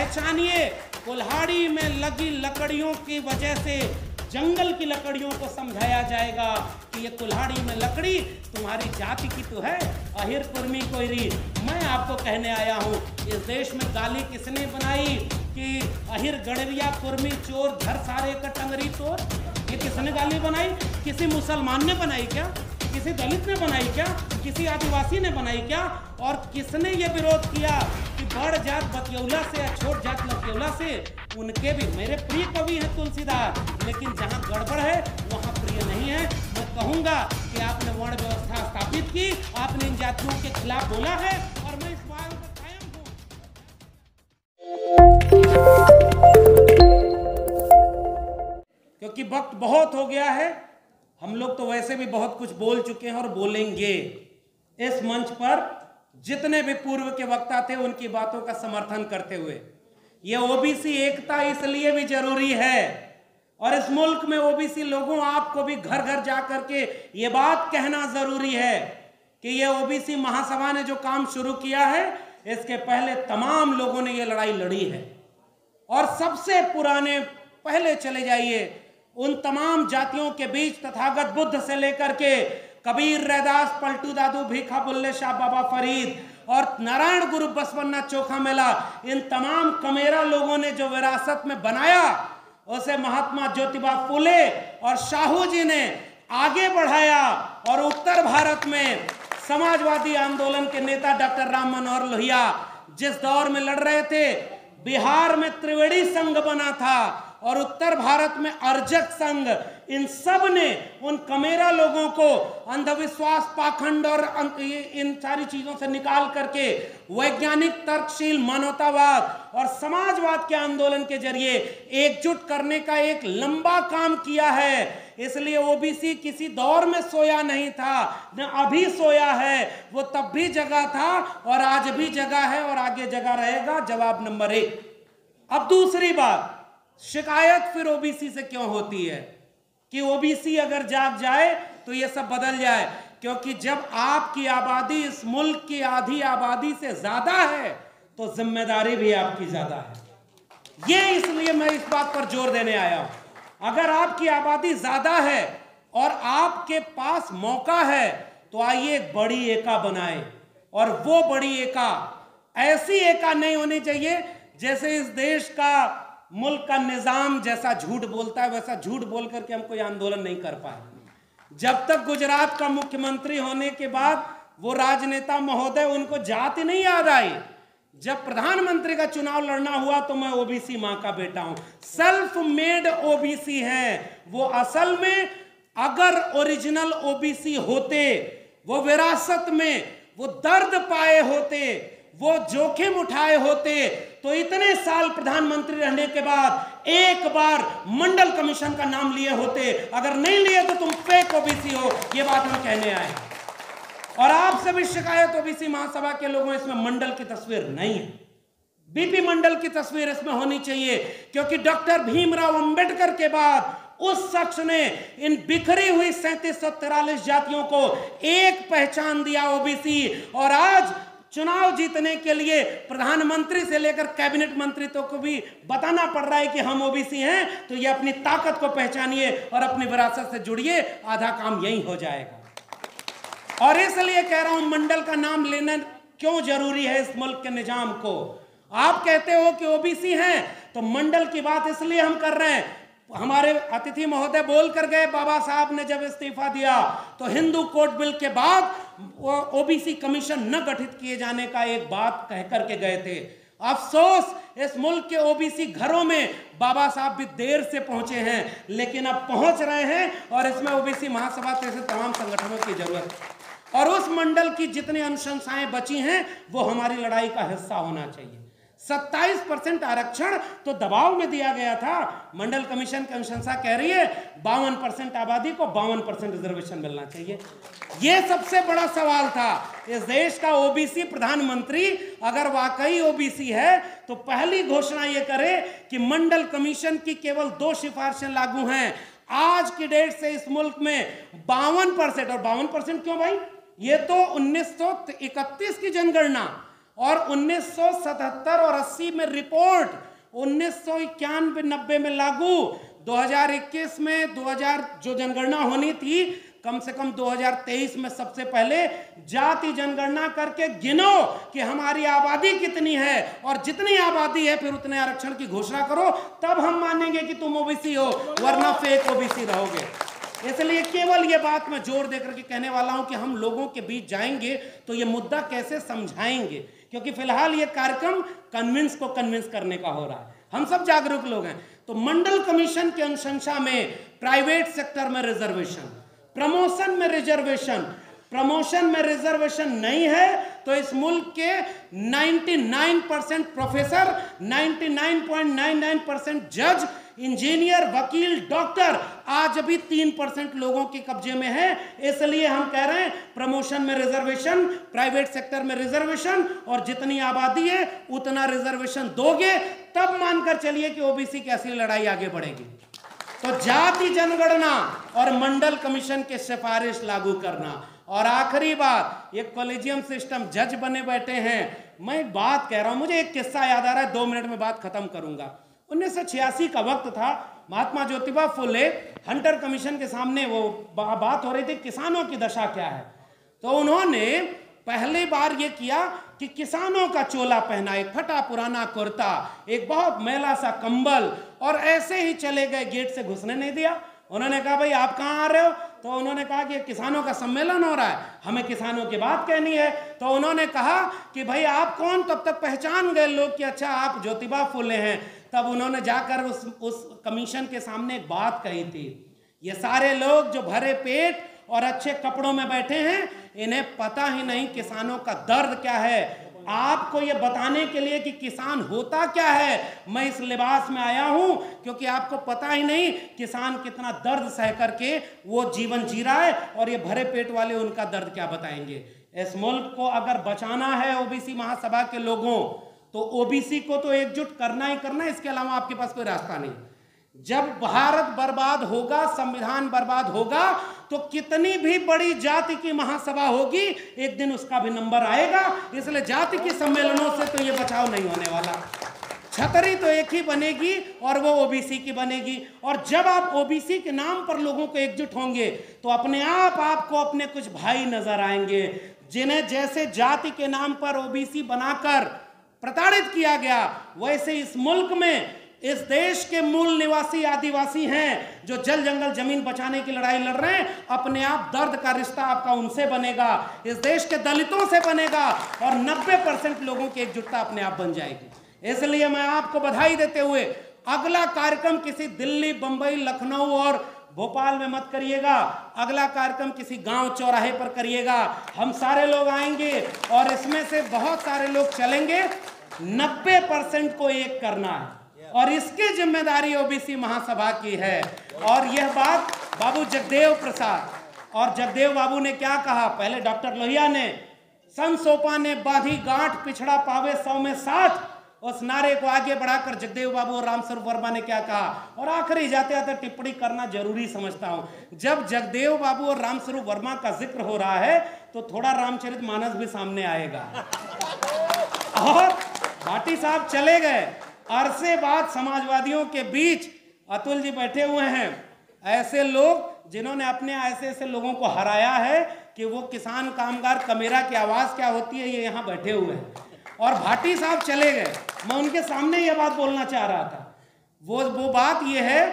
पहचानिए। कुल्हाड़ी में लगी लकड़ियों की वजह से जंगल की लकड़ियों को समझाया जाएगा कि ये कुल्हाड़ी में लकड़ी तुम्हारी जाति की तो है, अहिर कुर्मी कोयरी। मैं आपको कहने आया हूँ, इस देश में गाली किसने बनाई कि अहिर गणविया कुर्मी चोर घर सारे का टंगरी तोर? ये किसने गाली बनाई? किसी मुसलमान ने बनाई क्या? किसी दलित ने बनाई क्या? किसी आदिवासी ने बनाई क्या? और किसने ये विरोध किया कि बड़ जात बतियौला से या छोट जात लतियौला से? उनके भी मेरे प्रिय कवि हैं तुलसीदास, लेकिन जहाँ गड़बड़ है वहाँ प्रिय नहीं है। मैं कहूँगा कि आपने वर्ण व्यवस्था स्थापित की, आपने इन जातियों के खिलाफ बोला है और मैं इस बात पर कायम हूँ। क्योंकि वक्त बहुत हो गया है, हम लोग तो वैसे भी बहुत कुछ बोल चुके हैं और बोलेंगे। इस मंच पर जितने भी पूर्व के वक्ता थे उनकी बातों का समर्थन करते हुए, ये ओबीसी एकता इसलिए भी जरूरी है और इस मुल्क में ओबीसी लोगों आपको भी घर घर जा करके ये बात कहना जरूरी है कि ये ओबीसी महासभा ने जो काम शुरू किया है, इसके पहले तमाम लोगों ने ये लड़ाई लड़ी है। और सबसे पुराने पहले चले जाइए उन तमाम जातियों के बीच, तथागत बुद्ध से लेकर के कबीर, रैदास, पलटू दादू, भीखा, बुल्ले शाह, बाबा फरीद और नारायण गुरु बसवन्ना चोखा मेला, इन तमाम कमेरा लोगों ने जो विरासत में बनाया, उसे महात्मा ज्योतिबा फुले और शाहू जी ने आगे बढ़ाया। और उत्तर भारत में समाजवादी आंदोलन के नेता डॉक्टर राम मनोहर लोहिया जिस दौर में लड़ रहे थे, बिहार में त्रिवेणी संघ बना था और उत्तर भारत में अर्जक संघ, इन सब ने उन कमेरा लोगों को अंधविश्वास, पाखंड और इन सारी चीजों से निकाल करके वैज्ञानिक, तर्कशील, मानवतावाद और समाजवाद के आंदोलन के जरिए एकजुट करने का एक लंबा काम किया है। इसलिए ओबीसी किसी दौर में सोया नहीं था, न अभी सोया है। वो तब भी जगा था और आज भी जगा है और आगे जगा रहेगा। जवाब नंबर 1। अब दूसरी बात, शिकायत फिर ओबीसी से क्यों होती है कि ओबीसी अगर जाग जाए तो ये सब बदल जाए? क्योंकि जब आपकी आबादी इस मुल्क की आधी आबादी से ज्यादा है तो जिम्मेदारी भी आपकी ज्यादा है। ये इसलिए मैं इस बात पर जोर देने आया हूं। अगर आपकी आबादी ज्यादा है और आपके पास मौका है तो आइए एक बड़ी एका बनाए। और वो बड़ी एका ऐसी एका नहीं होनी चाहिए जैसे इस देश का, मुल्क का निजाम जैसा झूठ बोलता है वैसा झूठ बोल करके हम कोई आंदोलन नहीं कर पाए। जब तक गुजरात का मुख्यमंत्री होने के बाद वो राजनेता महोदय, उनको जाति नहीं याद आई। जब प्रधानमंत्री का चुनाव लड़ना हुआ तो मैं ओबीसी मां का बेटा हूं, सेल्फ मेड ओबीसी हैं वो। असल में अगर ओरिजिनल ओबीसी होते, वो विरासत में वो दर्द पाए होते, वो जोखिम उठाए होते, तो इतने साल प्रधानमंत्री रहने के बाद एक बार मंडल कमीशन का नाम लिए होते। अगर नहीं लिए तो तुम फेक ओबीसी हो, ये बात हम कहने आए। और आपसे भी शिकायत ओबीसी महासभा के लोगों, इसमें मंडल की तस्वीर नहीं है। बीपी मंडल की तस्वीर इसमें होनी चाहिए, क्योंकि डॉक्टर भीमराव अंबेडकर के बाद उस शख्स ने इन बिखरी हुई 3743 जातियों को एक पहचान दिया, ओबीसी। और आज चुनाव जीतने के लिए प्रधानमंत्री से लेकर कैबिनेट मंत्री तो को भी बताना पड़ रहा है कि हम ओबीसी हैं। तो ये अपनी ताकत को पहचानिए और अपनी विरासत से जुड़िए, आधा काम यही हो जाएगा। और इसलिए कह रहा हूं, मंडल का नाम लेना क्यों जरूरी है इस मुल्क के निजाम को। आप कहते हो कि ओबीसी हैं तो मंडल की बात इसलिए हम कर रहे हैं। हमारे अतिथि महोदय बोल कर गए, बाबा साहब ने जब इस्तीफा दिया तो हिंदू कोड बिल के बाद ओबीसी कमीशन न गठित किए जाने का एक बात कह करके गए थे। अफसोस, इस मुल्क के ओबीसी घरों में बाबा साहब भी देर से पहुंचे हैं, लेकिन अब पहुंच रहे हैं और इसमें ओबीसी महासभा जैसे तमाम संगठनों की जरूरत है। और उस मंडल की जितनी अनुशंसाएं बची हैं वो हमारी लड़ाई का हिस्सा होना चाहिए। 27% आरक्षण तो दबाव में दिया गया था। मंडल कमीशन की अनुशंसा कह रही है 52% आबादी को 52% रिजर्वेशन मिलना चाहिए। यह सबसे बड़ा सवाल था। इस देश का ओबीसी प्रधानमंत्री अगर वाकई ओबीसी है तो पहली घोषणा यह करे कि मंडल कमीशन की केवल 2 सिफारिशें लागू हैं। आज की डेट से इस मुल्क में 52%, और 52% क्यों भाई, ये तो 1931 की जनगणना, और 1977 और 80 में रिपोर्ट, 1991-90 में लागू, 2021 में 2000 जो जनगणना होनी थी, कम से कम 2023 में सबसे पहले जाति जनगणना करके गिनो कि हमारी आबादी कितनी है, और जितनी आबादी है फिर उतने आरक्षण की घोषणा करो, तब हम मानेंगे कि तुम ओबीसी हो, वरना फेक ओबीसी रहोगे। इसलिए केवल ये बात मैं जोर देकर के कहने वाला हूं कि हम लोगों के बीच जाएंगे तो ये मुद्दा कैसे समझाएंगे, क्योंकि फिलहाल ये कार्यक्रम कन्विंस करने का हो रहा है। हम सब जागरूक लोग हैं। तो मंडल कमीशन की अनुशंसा में प्राइवेट सेक्टर में रिजर्वेशन, प्रमोशन में रिजर्वेशन, प्रमोशन में रिजर्वेशन नहीं है तो इस मुल्क के 99% प्रोफेसर, 99.99% जज, इंजीनियर, वकील, डॉक्टर आज भी 3% लोगों के कब्जे में है। इसलिए हम कह रहे हैं प्रमोशन में रिजर्वेशन, प्राइवेट सेक्टर में रिजर्वेशन, और जितनी आबादी है उतना रिजर्वेशन दोगे तब मानकर चलिए कि ओबीसी की असली लड़ाई आगे बढ़ेगी। तो जाति जनगणना और मंडल कमीशन के सिफारिश लागू करना। और आखिरी बात, ये कॉलेजियम सिस्टम, जज बने बैठे हैं। मैं एक बात कह रहा हूं, मुझे एक किस्सा याद आ रहा है, 2 मिनट में बात खत्म करूंगा। 1986 का वक्त था, महात्मा ज्योतिबा फुले हंटर कमीशन के सामने वो बात हो रही थी किसानों की दशा क्या है। तो उन्होंने पहली बार ये किया कि किसानों का चोला पहना, एक फटा पुराना कुर्ता, एक बहुत मैला सा कंबल, और ऐसे ही चले गए, गेट से घुसने नहीं दिया। उन्होंने कहा भाई आप कहाँ आ रहे हो? तो उन्होंने कहा कि किसानों का सम्मेलन हो रहा है, हमें किसानों की बात कहनी है। तो उन्होंने कहा कि भाई आप कौन? तब तक पहचान गए लोग कि अच्छा आप ज्योतिबा फुले हैं। तब उन्होंने जाकर उस कमीशन के सामने एक बात कही थी, ये सारे लोग जो भरे पेट और अच्छे कपड़ों में बैठे हैं, इन्हें पता ही नहीं किसानों का दर्द क्या है। आपको ये बताने के लिए कि किसान होता क्या है मैं इस लिबास में आया हूं, क्योंकि आपको पता ही नहीं किसान कितना दर्द सह करके वो जीवन जी रहा है, और ये भरे पेट वाले उनका दर्द क्या बताएंगे। इस मुल्क को अगर बचाना है ओबीसी महासभा के लोगों, तो ओबीसी को तो एकजुट करना ही करना है, इसके अलावा आपके पास कोई रास्ता नहीं। जब भारत बर्बाद होगा, संविधान बर्बाद होगा, तो कितनी भी बड़ी जाति की महासभा होगी, एक दिन उसका भी नंबर आएगा। इसलिए जाति के सम्मेलनों से तो ये बचाव नहीं होने वाला। छतरी तो एक ही बनेगी और वो ओबीसी की बनेगी। और जब आप ओबीसी के नाम पर लोगों को एकजुट होंगे तो अपने आप आपको अपने कुछ भाई नजर आएंगे, जिन्हें जैसे जाति के नाम पर ओबीसी बनाकर प्रताड़ित किया गया, वैसे इस मुल्क में इस देश के मूल निवासी आदिवासी हैं जो जल जंगल जमीन बचाने की लड़ाई लड़ रहे हैं, अपने आप दर्द का रिश्ता आपका उनसे बनेगा, इस देश के दलितों से बनेगा, और 90% लोगों की एकजुटता अपने आप बन जाएगी। इसलिए मैं आपको बधाई देते हुए अगला कार्यक्रम किसी दिल्ली, बंबई, लखनऊ और भोपाल में मत करिएगा, अगला कार्यक्रम किसी गांव चौराहे पर करिएगा। हम सारे लोग आएंगे और इसमें से बहुत सारे लोग चलेंगे। 90% को एक करना है और इसकी जिम्मेदारी ओबीसी महासभा की है। और यह बात बाबू जगदेव प्रसाद और जगदेव बाबू ने क्या कहा, पहले डॉक्टर लोहिया ने, सन सोपा ने बाधी गांठ पिछड़ा पावे 100 में 60, उस नारे को आगे बढ़ाकर जगदेव बाबू और रामस्वरूप वर्मा ने क्या कहा। और आखिरी जाते जाते टिप्पणी करना जरूरी समझता हूं, जब जगदेव बाबू और रामस्वरूप वर्मा का जिक्र हो रहा है तो थोड़ा रामचरितमानस भी सामने आएगा। और भाटी साहब चले गए, अरसे बाद समाजवादियों के बीच अतुल जी बैठे हुए हैं, ऐसे लोग जिन्होंने अपने ऐसे लोगों को हराया है कि वो किसान कामगार कमेरा की आवाज क्या होती है, ये यहाँ बैठे हुए हैं। और भाटी साहब चले गए, मैं उनके सामने ये बात बोलना चाह रहा था। वो बात ये है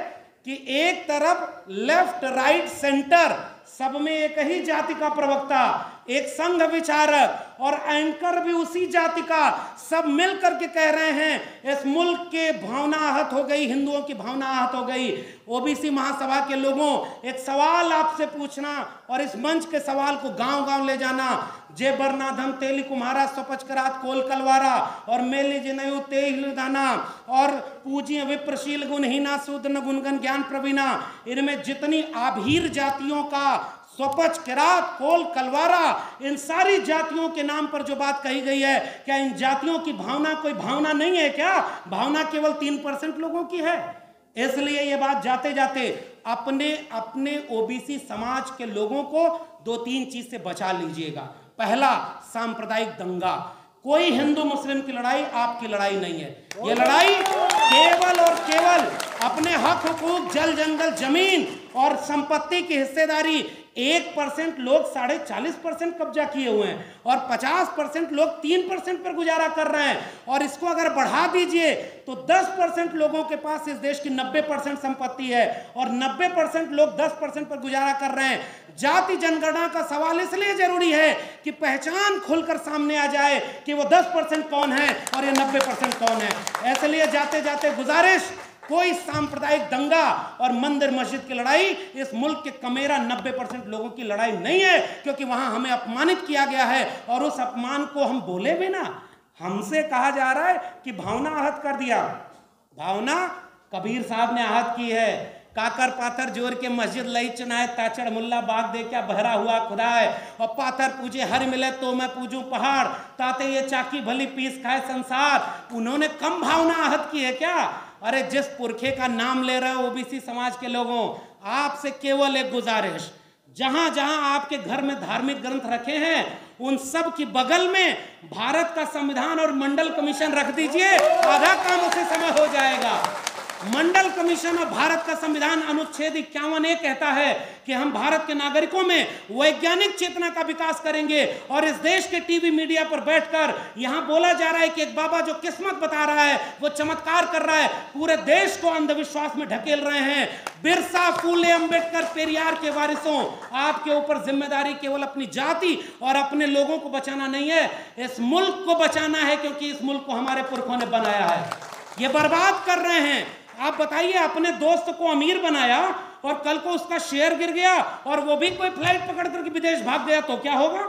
कि एक तरफ लेफ्ट, राइट, सेंटर, सब में एक ही जाति का प्रवक्ता, एक संघ विचारक और एंकर भी उसी जाति का, सब मिलकर के कह रहे हैं इस मुल्क के भावना आहत हो गई, हिंदुओं की भावना आहत हो गई। ओबीसी महासभा के लोगों, एक सवाल आपसे पूछना और इस मंच के सवाल को गांव-गांव ले जाना। जे बरनाधम तेली कुम्हारा स्वपचकरात कोल कलवारा और मेली जिनयु तेल दाना और पूजिए विप्रशील गुणहीना शूद्र गुणगन ज्ञान प्रवीणा, इनमें जितनी आभीर जातियों का स्वपच, किरात, कोल, कलवारा, इन सारी जातियों के नाम पर जो बात कही गई है, क्या इन जातियों की भावना कोई भावना नहीं है क्या? भावना केवल 3% लोगों की है। इसलिए ये बात जाते जाते अपने ओबीसी समाज के लोगों को 2-3 चीज से बचा लीजिएगा। पहला, सांप्रदायिक दंगा। कोई हिंदू मुस्लिम की लड़ाई आपकी लड़ाई नहीं है। ये लड़ाई केवल और केवल अपने हक हुकूक, जल जंगल, जमीन और संपत्ति की हिस्सेदारी 1% लोग 40.5% कब्जा किए हुए हैं और 50% लोग 3% पर गुजारा कर रहे हैं। और इसको अगर बढ़ा दीजिए तो 10% लोगों के पास इस देश की 90% संपत्ति है और 90% लोग 10% पर गुजारा कर रहे हैं। जाति जनगणना का सवाल इसलिए जरूरी है कि पहचान खुलकर सामने आ जाए कि वो 10% कौन है और ये 90% कौन है। इसलिए जाते जाते गुजारिश, कोई सांप्रदायिक दंगा और मंदिर मस्जिद की लड़ाई इस मुल्क के कमेरा 90% लोगों की लड़ाई नहीं है, क्योंकि वहां हमें अपमानित किया गया है और उस अपमान को हम बोले भी ना। हमसे कहा जा रहा है कि भावना आहत कर दिया। भावना कबीर साहब ने आहत की है। काकर पाथर जोर के मस्जिद लई चुनाए, ताचड़ मुल्ला बाग दे क्या बहरा हुआ खुदा है। और पाथर पूजे हर मिले तो मैं पूजूं पहाड़, ताते ये चाकी भली पीस खाए संसार। उन्होंने कम भावना आहत की है क्या? अरे जिस पुरखे का नाम ले रहे हो ओबीसी समाज के लोगों, आपसे केवल एक गुजारिश, जहां जहां आपके घर में धार्मिक ग्रंथ रखे हैं उन सब की बगल में भारत का संविधान और मंडल कमीशन रख दीजिए, आधा काम उसी समय हो जाएगा। मंडल कमीशन और भारत का संविधान अनुच्छेद 51 कहता है कि हम भारत के नागरिकों में वैज्ञानिक चेतना का विकास करेंगे। और इस देश के टीवी मीडिया पर बैठकर यहां बोला जा रहा है कि एक बाबा जो किस्मत बता रहा है, वो चमत्कार कर रहा है, पूरे देश को अंधविश्वास में ढकेल रहे हैं। बिरसा, फूले, अंबेडकर, पेरियार के वारिसों, आपके ऊपर जिम्मेदारी केवल अपनी जाति और अपने लोगों को बचाना नहीं है, इस मुल्क को बचाना है, क्योंकि इस मुल्क को हमारे पुरखों ने बनाया है। ये बर्बाद कर रहे हैं। आप बताइए, अपने दोस्त को अमीर बनाया और कल को उसका शेयर गिर गया और वो भी कोई फ्लाइट पकड़ करके विदेश भाग गया तो क्या होगा?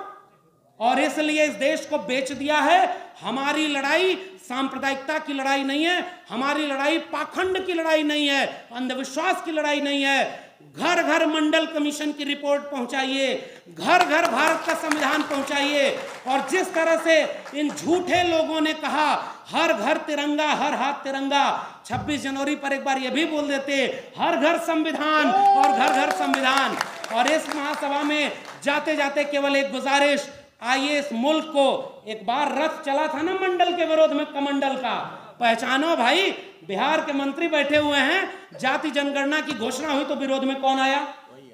और इसलिए इस देश को बेच दिया है। हमारी लड़ाई सांप्रदायिकता की लड़ाई नहीं है, हमारी लड़ाई पाखंड की लड़ाई नहीं है, अंधविश्वास की लड़ाई नहीं है। घर घर मंडल कमीशन की रिपोर्ट पहुंचाइए, घर घर भारत का संविधान पहुंचाइए। और जिस तरह से इन झूठे लोगों ने कहा हर घर तिरंगा, हर हाथ तिरंगा, 26 जनवरी पर एक बार ये भी बोल देते हर घर संविधान और घर घर संविधान। और इस महासभा में जाते जाते केवल एक गुजारिश, आइए इस मुल्क को, एक बार रथ चला था ना मंडल के विरोध में, कमंडल का, पहचानो भाई। बिहार के मंत्री बैठे हुए हैं, जाति जनगणना की घोषणा हुई तो विरोध में कौन आया?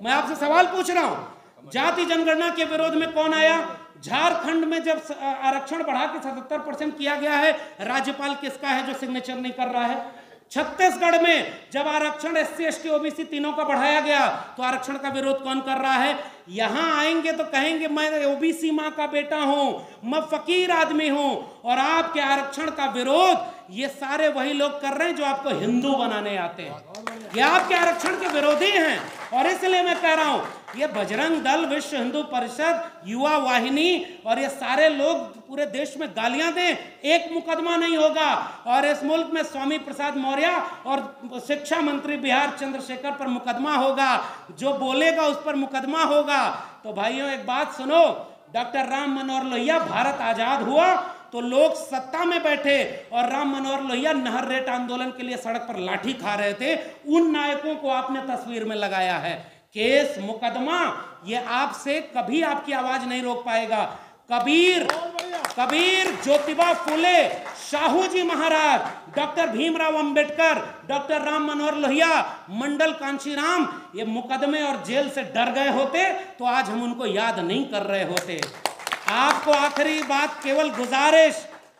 मैं आपसे सवाल पूछ रहा हूं, जाति जनगणना के विरोध में कौन आया? झारखंड में जब आरक्षण बढ़ा के 77% किया गया है, राज्यपाल किसका है जो सिग्नेचर नहीं कर रहा है? छत्तीसगढ़ में जब आरक्षण SC ST OBC तीनों का बढ़ाया गया तो आरक्षण का विरोध कौन कर रहा है? यहां आएंगे तो कहेंगे मैं OBC मां का बेटा हूं, मैं फकीर आदमी हूं। और आपके आरक्षण का विरोध ये सारे वही लोग कर रहे हैं जो आपको हिंदू बनाने आते हैं। ये आपके आरक्षण के विरोधी हैं। और इसलिए मैं कह रहा हूं, ये बजरंग दल, विश्व हिंदू परिषद, युवा वाहिनी और ये सारे लोग पूरे देश में गालियां दें, एक मुकदमा नहीं होगा। और इस मुल्क में स्वामी प्रसाद मौर्य और शिक्षा मंत्री बिहार चंद्रशेखर पर मुकदमा होगा, जो बोलेगा उस पर मुकदमा होगा। तो भाइयों एक बात सुनो, डॉक्टर राम मनोहर लोहिया, भारत आजाद हुआ तो लोग सत्ता में बैठे और राम मनोहर लोहिया नहर रेट आंदोलन के लिए सड़क पर लाठी खा रहे थे। उन नायकों को आपने तस्वीर में लगाया है। केस, मुकदमा, ये आपसे कभी आपकी आवाज नहीं रोक पाएगा। कबीर, ज्योतिबा फुले, शाहू जी महाराज, डॉक्टर भीमराव अंबेडकर, डॉक्टर राम मनोहर लोहिया, मंडल कांशीराम, ये मुकदमे और जेल से डर गए होते तो आज हम उनको याद नहीं कर रहे होते। आपको आखिरी बात, केवल गुजारिश,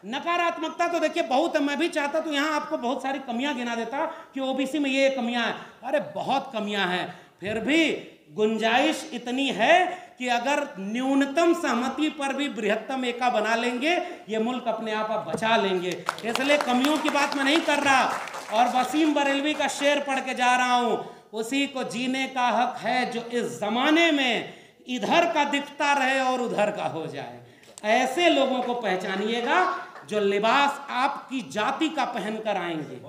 नकारात्मकता तो देखिए बहुत है, मैं भी चाहता तो यहाँ आपको बहुत सारी कमियां गिना देता कि ओबीसी में ये कमियां हैं। अरे बहुत कमियां हैं, फिर भी गुंजाइश इतनी है कि अगर न्यूनतम सहमति पर भी बृहत्तम एका बना लेंगे, ये मुल्क अपने आप बचा लेंगे। इसलिए कमियों की बात मैं नहीं कर रहा। और वसीम बरेलवी का शेर पढ़ के जा रहा हूं, उसी को जीने का हक है जो इस जमाने में इधर का दिखता रहे और उधर का हो जाए। ऐसे लोगों को पहचानिएगा जो लिबास आपकी जाति का पहनकर आएंगे,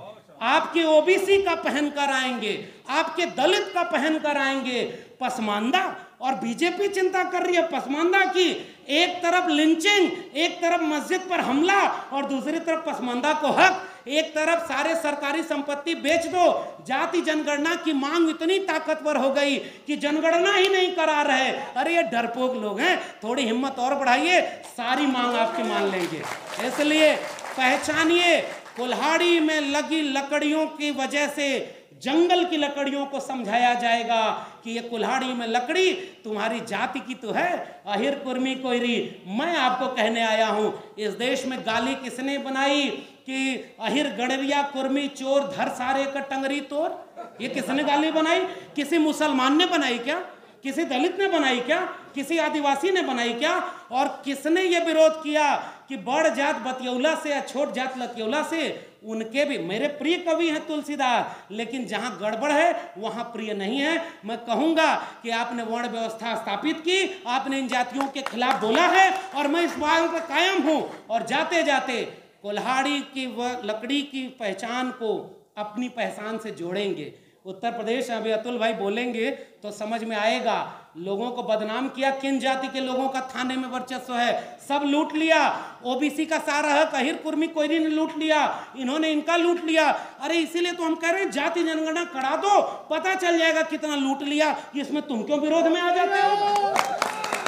आपके ओबीसी का पहनकर आएंगे, आपके दलित का पहनकर आएंगे। पसमानदा, और बीजेपी चिंता कर रही है पसमानदा की। एक तरफ लिंचिंग, एक तरफ मस्जिद पर हमला और दूसरी तरफ पसमानदा को हक। एक तरफ सारे सरकारी संपत्ति बेच दो, जाति जनगणना की मांग इतनी ताकतवर हो गई कि जनगणना ही नहीं करा रहे। अरे ये डरपोक लोग हैं, थोड़ी हिम्मत और बढ़ाइए, सारी मांग आपकी मान लेंगे। इसलिए पहचानिए, कुल्हाड़ी में लगी लकड़ियों की वजह से जंगल की लकड़ियों को समझाया जाएगा कि ये कुल्हाड़ी में लकड़ी तुम्हारी जाति की तो है, अहिर कुर्मी कोयरी। मैं आपको कहने आया हूं, इस देश में गाली किसने बनाई कि अहिर गणरिया कुर्मी चोर धर सारे का टंगरी तोर? ये किसने गाली बनाई? किसी मुसलमान ने बनाई क्या? किसी दलित ने बनाई क्या? किसी आदिवासी ने बनाई क्या? और किसने ये विरोध किया कि बड़ जात बतियौला से या छोट जात लतियौला से? उनके भी मेरे प्रिय कवि हैं तुलसीदास, लेकिन जहां गड़बड़ है वहां प्रिय नहीं है। मैं कहूंगा कि आपने वर्ण व्यवस्था स्थापित की, आपने इन जातियों के खिलाफ बोला है और मैं इस बात पर कायम हूं। और जाते जाते कुल्हाड़ी की व लकड़ी की पहचान को अपनी पहचान से जोड़ेंगे। उत्तर प्रदेश, अभी अतुल भाई बोलेंगे तो समझ में आएगा। लोगों को बदनाम किया, किन जाति के लोगों का थाने में वर्चस्व है, सब लूट लिया। ओबीसी का सारा हक अहिर कुर्मी कोयरी ने लूट लिया, इन्होंने इनका लूट लिया। अरे इसीलिए तो हम कह रहे हैं जाति जनगणना करा दो, पता चल जाएगा कितना लूट लिया। इसमें तुम क्यों विरोध में आ जाते हो?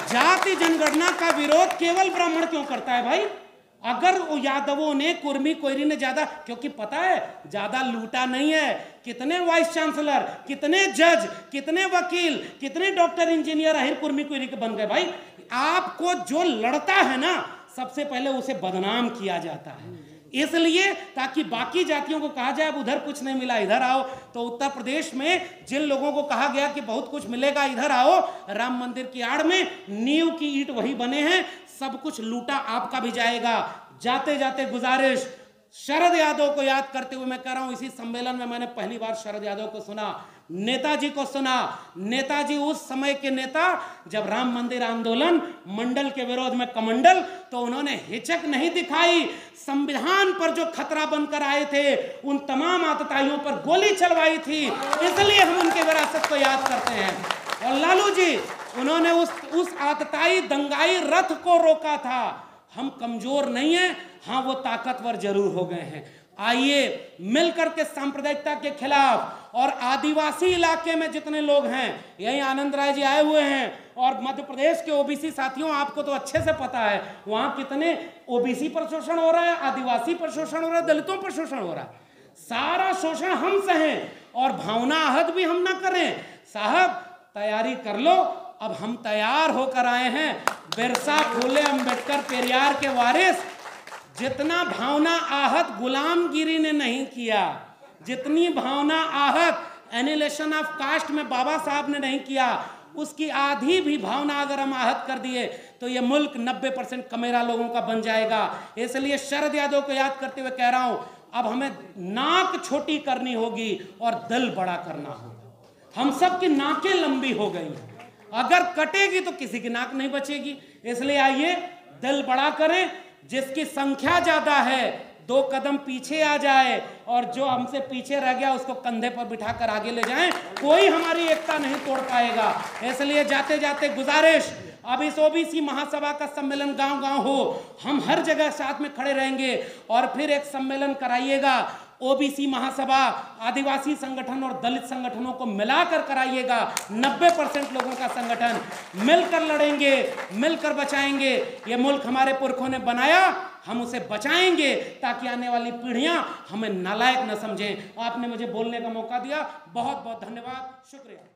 जाति जनगणना का विरोध केवल ब्राह्मण क्यों करता है भाई? अगर वो यादवों ने, कुर्मी कोयरी ने ज्यादा, क्योंकि पता है ज्यादा लूटा नहीं है। कितने वाइस चांसलर, कितने जज, कितने वकील, कितने डॉक्टर इंजीनियर अहिर कुर्मी कोयरी के बन गए भाई। आपको जो लड़ता है ना, सबसे पहले उसे बदनाम किया जाता है, इसलिए ताकि बाकी जातियों को कहा जाए अब उधर कुछ नहीं मिला इधर आओ। तो उत्तर प्रदेश में जिन लोगों को कहा गया कि बहुत कुछ मिलेगा इधर आओ, राम मंदिर की आड़ में नींव की ईंट वही बने हैं, सब कुछ लूटा आपका भी जाएगा। जाते जाते गुजारिश, शरद यादव को याद करते हुए मैं कह रहा हूं, इसी सम्मेलन में मैंने पहली बार शरद यादव को सुना, नेताजी को सुना। नेताजी उस समय के नेता, जब राम मंदिर आंदोलन मंडल के विरोध में कमंडल, तो उन्होंने हिचक नहीं दिखाई। संविधान पर जो खतरा बनकर आए थे, उन तमाम आतताइयों पर गोली चलवाई थी, इसलिए हम उनके विरासत को याद करते हैं। और लालू जी, उन्होंने उस आतताई दंगाई रथ को रोका था। हम कमजोर नहीं हैं, हाँ वो ताकतवर जरूर हो गए हैं। आइए मिलकर के सांप्रदायिकता के खिलाफ, और आदिवासी इलाके में जितने लोग हैं, यही आनंद राय जी आए हुए हैं, और मध्य प्रदेश के ओबीसी साथियों, आपको तो अच्छे से पता है वहां कितने ओबीसी पर शोषण हो रहा है, आदिवासी पर शोषण हो रहा है, दलितों पर शोषण हो रहा है। सारा शोषण हम सहें और भावना आहत भी हम ना करें। साहब तैयारी कर लो, अब हम तैयार होकर आए हैं। बिरसा, फूले, अंबेडकर, पेरियार के वारिस। जितना भावना आहत गुलामगिरी ने नहीं किया, जितनी भावना आहत एनिलेशन ऑफ कास्ट में बाबा साहब ने नहीं किया, उसकी आधी भी भावना अगर हम आहत कर दिए तो ये मुल्क 90% कमेरा लोगों का बन जाएगा। इसलिए शरद यादव को याद करते हुए कह रहा हूं, अब हमें नाक छोटी करनी होगी और दिल बड़ा करना होगा। हम सब की नाकें लंबी हो गई, अगर कटेगी तो किसी की नाक नहीं बचेगी। इसलिए आइए दिल बड़ा करें, जिसकी संख्या ज्यादा है 2 कदम पीछे आ जाए, और जो हमसे पीछे रह गया उसको कंधे पर बिठाकर आगे ले जाएं। कोई हमारी एकता नहीं तोड़ पाएगा। इसलिए जाते जाते गुजारिश, अब इस ओबीसी महासभा का सम्मेलन गांव-गांव हो, हम हर जगह साथ में खड़े रहेंगे, और फिर एक सम्मेलन कराइएगा। ओबीसी महासभा आदिवासी संगठन और दलित संगठनों को मिलाकर कराइएगा। 90% लोगों का संगठन, मिलकर लड़ेंगे, मिलकर बचाएंगे। ये मुल्क हमारे पुरखों ने बनाया, हम उसे बचाएंगे ताकि आने वाली पीढ़ियां हमें नालायक न समझें। आपने मुझे बोलने का मौका दिया, बहुत बहुत धन्यवाद, शुक्रिया।